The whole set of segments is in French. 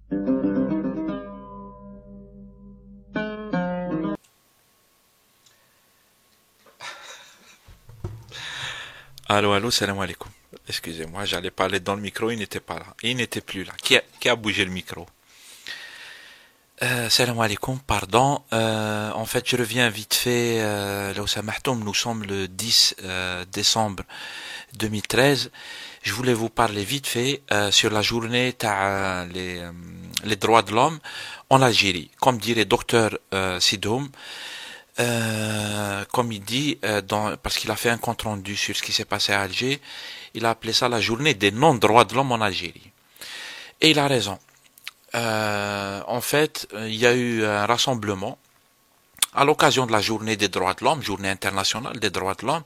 Allô, allô, salam alaikum. Excusez-moi, j'allais parler dans le micro, il n'était pas là. Il n'était plus là. Qui a bougé le micro? Salam alaikum, pardon. En fait, je reviens vite fait. Là où ça m'ahtoum, nous sommes le 10 décembre 2013. Je voulais vous parler vite fait sur la journée les droits de l'homme en Algérie. Comme dirait docteur Sidoum, comme il dit, parce qu'il a fait un compte rendu sur ce qui s'est passé à Alger, il a appelé ça la journée des non-droits de l'homme en Algérie. Et il a raison. En fait, il y a eu un rassemblement à l'occasion de la journée des droits de l'homme, journée internationale des droits de l'homme,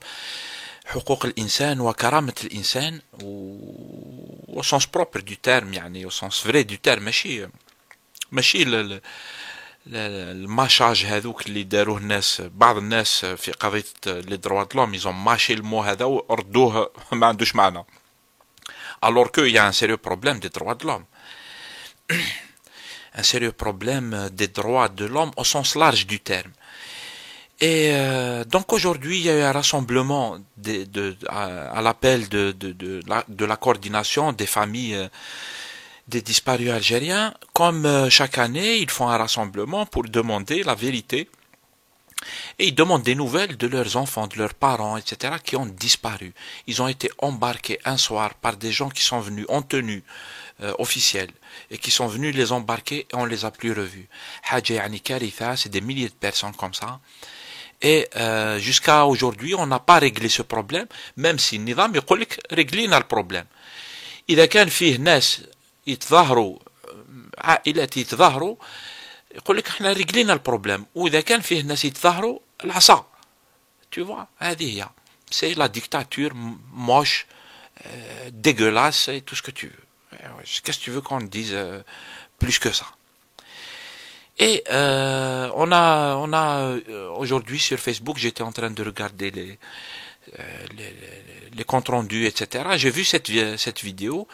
حقوق الإنسان وكرامة الإنسان au sens propre du terme, يعني au sens vrai du terme, ماشي الماشاج هذوك اللي داروه الناس بعض الناس في قضية لي دروا د لوم ils ont mâché le mot هذا وردوه ما عندوش معنى alors qu'il y a un sérieux problème des droits de l'homme un sérieux problème des droits de l'homme au sens large du terme. Et donc aujourd'hui, il y a eu un rassemblement à l'appel de la coordination des familles des disparus algériens. Comme chaque année, ils font un rassemblement pour demander la vérité. Et ils demandent des nouvelles de leurs enfants, de leurs parents, etc., qui ont disparu. Ils ont été embarqués un soir par des gens qui sont venus en tenue officielle et qui sont venus les embarquer et on les a plus revus. Hadja yani Karitha, c'est des milliers de personnes comme ça. Et jusqu'à aujourd'hui, on n'a pas réglé ce problème, même si Nidam يقول لك رجلينا البروبلème. إذا كان فيه ناس يتظاهروا عائلات يتظاهروا يقول لك احنا رجلينا البروبلème واذا كان فيه ناس يتظاهروا العصا tu vois هذه هي c'est la dictature moche dégueulasse et tout ce que tu veux qu'est-ce que tu veux qu'on dise plus que ça et on a aujourd'hui sur Facebook j'étais en train de regarder les comptes rendus, etc. J'ai vu cette vidéo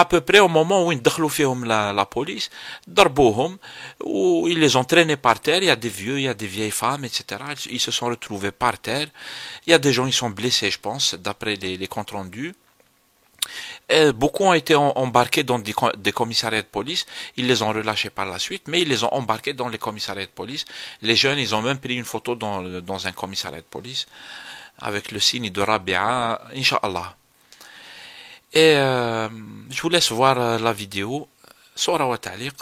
à peu près au moment où ils دخلوا فيهم la police, ضربوهم, où ils les ont traînés par terre. Il y a des vieux, il y a des vieilles femmes, etc. Ils se sont retrouvés par terre. Il y a des gens qui sont blessés, je pense, d'après les comptes rendus. Et beaucoup ont été embarqués dans des commissariats de police. Ils les ont relâchés par la suite, mais ils les ont embarqués dans les commissariats de police. Les jeunes, ils ont même pris une photo dans un commissariat de police avec le signe de Rabia, Inch'Allah. Et je vous laisse voir la vidéo. Sora wa ta'liq.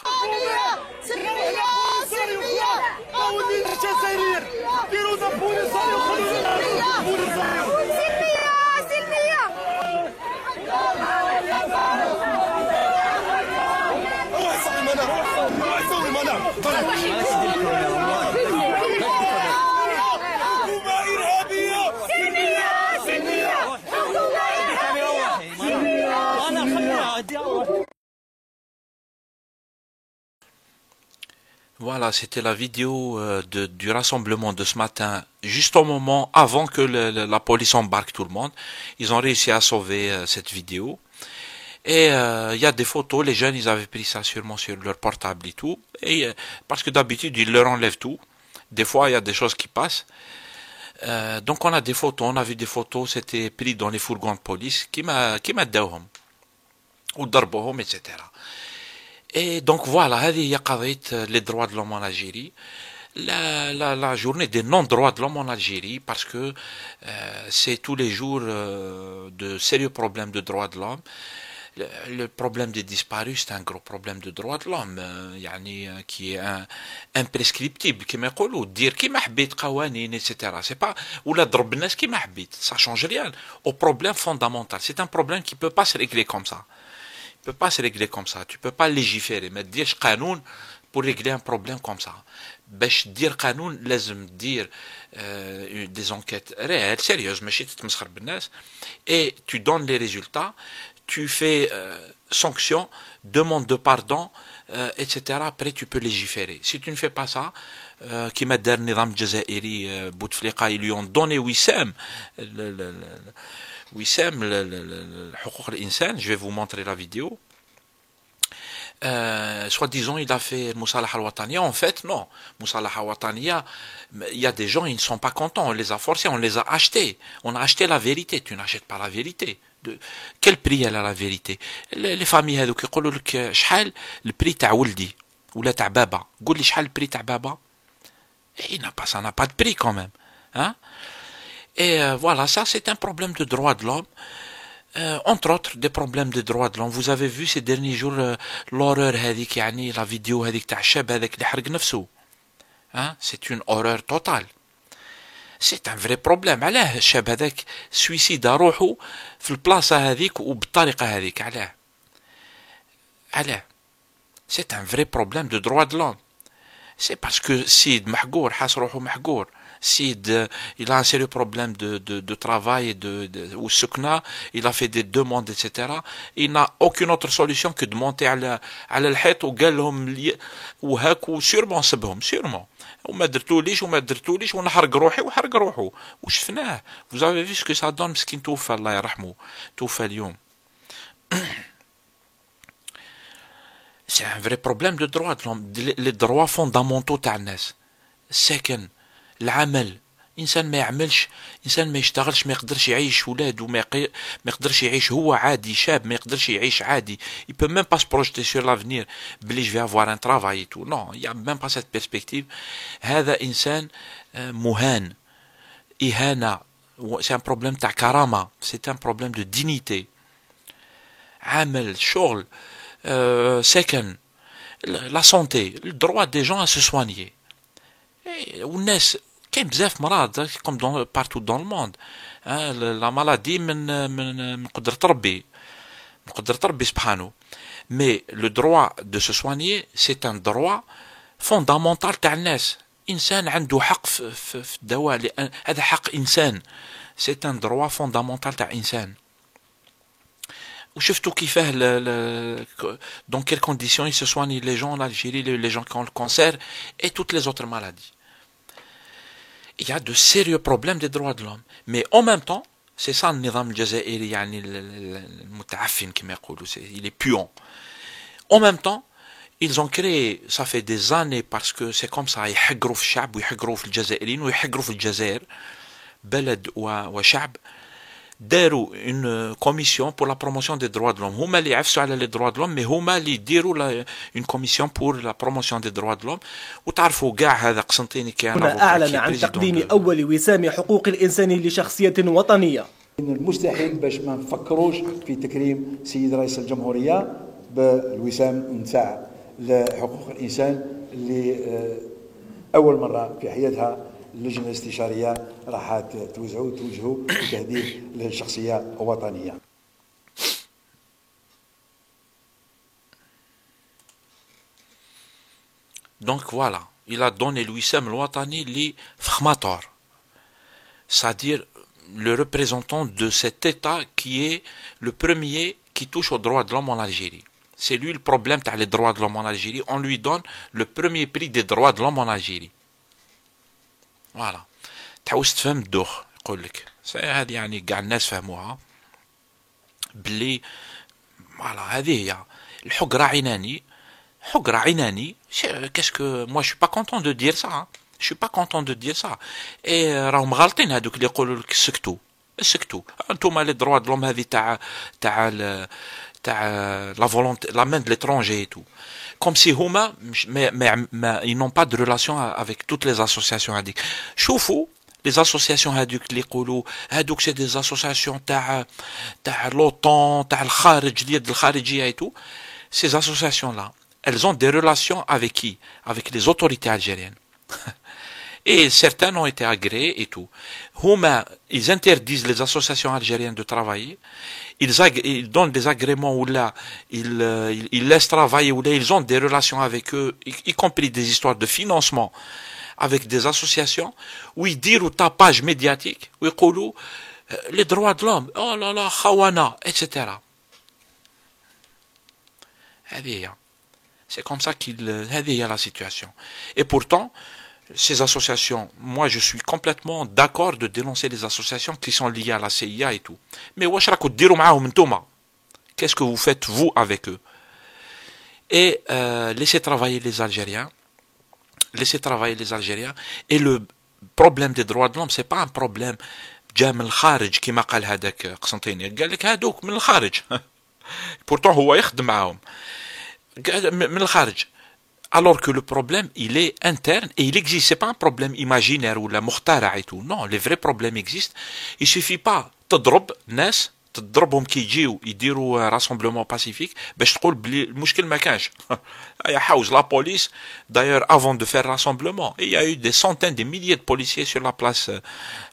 Voilà, c'était la vidéo du rassemblement de ce matin, juste au moment avant que la police embarque tout le monde. Ils ont réussi à sauver cette vidéo. Et il y a des photos, les jeunes, ils avaient pris ça sûrement sur leur portable et tout. Et parce que d'habitude, ils leur enlèvent tout. Des fois, il y a des choses qui passent. Donc on a des photos, on a vu des photos, c'était pris dans les fourgons de police, qui m'a ou darbohom, etc. Et donc voilà, هذه هي قضية les droits de l'homme en Algérie. La journée des non-droits de l'homme en Algérie, parce que c'est tous les jours de sérieux problèmes de droits de l'homme. Le problème des disparus, c'est un gros problème de droits de l'homme, يعني qui est imprescriptible, كما يقولوا دير كيما حبيت قوانين, etc. C'est pas ولا ضرب الناس كيما حبيت, ça change rien au problème fondamental. C'est un problème qui peut pas se régler comme ça. Il peut pas se régler comme ça. Tu peux pas légiférer, mais dire قانون pour régler un problème comme ça. باش دير قانون لازم دير des enquêtes réelles, sérieuses, ماشي تتمسخر بالناس, et tu donnes les résultats. Tu fais sanction, demande de pardon, etc. Après, tu peux légiférer. Si tu ne fais pas ça, qui m'a dit Nizam Jazairi, Bouteflika, ils lui ont donné Wissem, Wissem, le Houquq al-Insan, je vais vous montrer la vidéo. Soi-disant, il a fait Moussalah al-Wataniya. En fait, non. Moussalah al-Wataniya, il y a des gens, ils ne sont pas contents. On les a forcés, on les a achetés. On a acheté la vérité. Tu n'achètes pas la vérité. Quel prix elle a la vérité? Les familles هذوك يقولوا لك شحال البري تاع ولدي ولا تاع بابا. قول لي شحال البري تاع بابا. Ça n'a pas de prix quand même. Hein? Et voilà, ça c'est un problème de droit de l'homme. Entre autres des problèmes de droits de l'homme. Vous avez vu ces derniers jours l'horreur هذيك يعني la vidéo هذيك تاع الشاب هذاك اللي حرق نفسه. Hein? C'est une horreur totale. C'est un vrai problème. علاه الشاب هذاك سويسيدا روحه في البلاصة هذيك وبالطريقة هذيك علاه C'est un vrai problème de droits de l'homme. C'est parce que Sid محقور حاس روحه محقور. Sid, il a un sérieux problème de travail ou Sukna, il a fait des demandes, etc. Il n'a aucune autre solution que de monter على الحيط وقال لهم وهاك وسيرمون سبهم سيرمون وما درتوليش ونحرق روحي وحرق روحه وشفناه. Vous avez vu ce que ça donne مسكين توفى الله يرحمه توفى اليوم. C'est un vrai problème de droit de l'homme. Les droits fondamentaux تاع الناس. السكن العمل انسان ما يعملش انسان ما يشتغلش ما يقدرش يعيش ولاده ما يقدرش يعيش هو عادي شاب ما يقدرش يعيش عادي il peut même pas se projeter sur l'avenir بلي je vais avoir un travail et tout non il y a même pas cette perspective هذا انسان مهان إهانة c'est un problème تاع كرامة c'est un problème de dignité عمل شغل سكن la santé le droit des gens à se soigner والناس كاين بزاف مرض comme partout dans le monde la maladie من قدرة ربي سبحانه mais le droit de se soigner c'est un droit fondamental تاع الناس إنسان عنده حق في الدواء هذا حق إنسان c'est un droit fondamental تاع إنسان وشفتوا كيفاه dans quelles conditions ils se soignent les gens en Algérie les gens qui ont le cancer et toutes les autres maladies. Il y a de sérieux problèmes des droits de l'homme. Mais en même temps, c'est ça le nizam الجزائري يعني المتعفن كما يقولوا il est puant. En même temps, ils ont créé, ça fait des années parce que c'est comme ça يحقروا في الشعب ويحقروا في الجزائريين ويحقروا في الجزائر بلد وشعب داروا une commission pour la promotion des droits de l'homme. هما اللي يعفسوا على les droits de l'homme mais هما اللي يديروا une commission pour la promotion des droits de l'homme. وتعرفوا كاع هذا قسنطيني كان أعلن عن تقديم أول وسام حقوق الإنسان لشخصية وطنية. من المستحيل باش ما نفكروش في تكريم سيد رئيس الجمهورية بالوسام نتاع حقوق الإنسان اللي أول مرة في حياتها اللجنة الاستشارية راح توجهوا بتهديد للشخصية الوطنية. Donc voilà, il a donné l'Wissam al-Watani li Fkhmator, c'est-à-dire le représentant de cet État qui est le premier qui touche aux droits de l'homme en Algérie. C'est lui le problème t'as les droits de l'homme en Algérie, on lui donne le premier prix des droits de l'homme en Algérie. Voilà. تحوس تفهم الدوخ يقول لك هذه يعني كاع الناس فهموها بلي فوالا هذه هي الحقرة عناني qu'est-ce que moi je suis pas content de dire ça hein. Je suis pas content de dire ça et راهم غالطين هذوك اللي يقولوا لك سكتوا انتم لي droits de l'homme هذه تاع la volonté la main de l'étranger et tout comme si هما ils n'ont pas de relation avec toutes les associations هذيك شوفوا les associations هذوك اللي يقولوا هذوك c'est des associations تاع l'OTAN تاع الخارج اليد الخارجية et tout ces associations là elles ont des relations avec qui avec les autorités algériennes et certaines ont été agréées et tout هما ils interdisent les associations algériennes de travailler ils donnent des agréments ou là ils laissent travailler ou là ils ont des relations avec eux y compris des histoires de financement avec des associations où ils disent au tapage médiatique où ils disent les droits de l'homme oh là là khawana etc. C'est comme ça هذه هي la situation et pourtant ces associations, moi je suis complètement d'accord de dénoncer les associations qui sont liées à la CIA et tout. Mais واش راكو ديروا معاهم نتوما? Qu'est-ce que vous faites vous avec eux? et laisser travailler les Algériens. Laisser travailler les Algériens. Et le problème des droits de l'homme, c'est pas un problème جا من الخارج كما قال هذاك قسنطيني قال لك هادوك من الخارج pourtant هو يخدم معاهم من الخارج alors que le problème il est interne et il existe, c'est pas un problème imaginaire ou la مخترع et tout, non, les vrais problèmes existent. Il suffit pas تضرب ناس تضربهم كي يجيو يديروا راسمبلومون باسيفيك باش تقول بلي المشكل ما كانش. يا حوز لا بوليس d'ailleurs avant de faire rassemblement il y a eu des centaines des milliers de policiers sur la place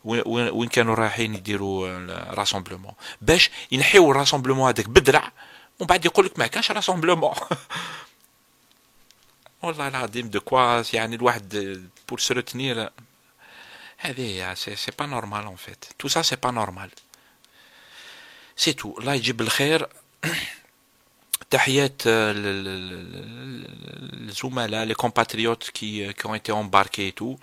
وين كانوا رايحين يديروا راسمبلومون باش ينحيوا الراسمبلومون هذاك بدرع ومن بعد يقول لك ما كانش راسمبلومون. والله العظيم de quoi يعني الواحد pour se retenir هذه c'est pas normal en fait, tout ça c'est pas normal. C'est tout. الله يجيب الخير. تحيات الزملاء les compatriotes qui ont été embarqués et tout.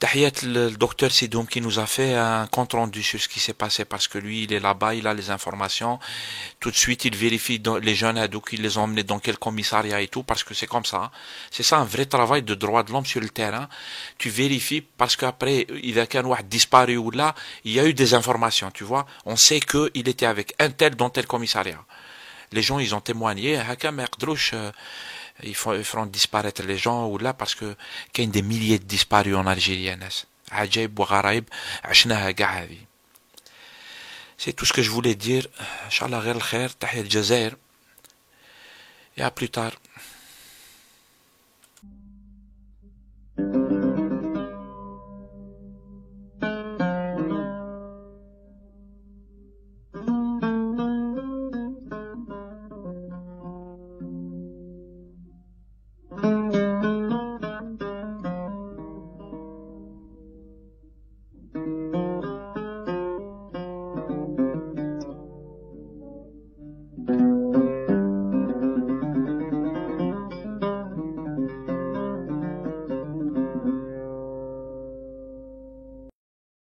تحيات le docteur Sidoum qui nous a fait un compte rendu sur ce qui s'est passé parce que lui il est là-bas, il a les informations. Tout de suite il vérifie les jeunes ados qui les ont emmenés dans quel commissariat et tout parce que c'est comme ça. C'est ça un vrai travail de droit de l'homme sur le terrain. Tu vérifies parce qu'après il y a qu'un ouad disparu ou là, il y a eu des informations, tu vois. On sait que il était avec un tel dans tel commissariat. Les gens ils ont témoigné هكا ما يقدروش ils feront disparaître les gens ou là parce que qu'il y a des milliers de disparus en Algérie ناس عجائب وغرايب عشناها كاع هذه. C'est tout ce que je voulais dire. Inch'Allah غير الخير. تحية الجزائر et à plus tard.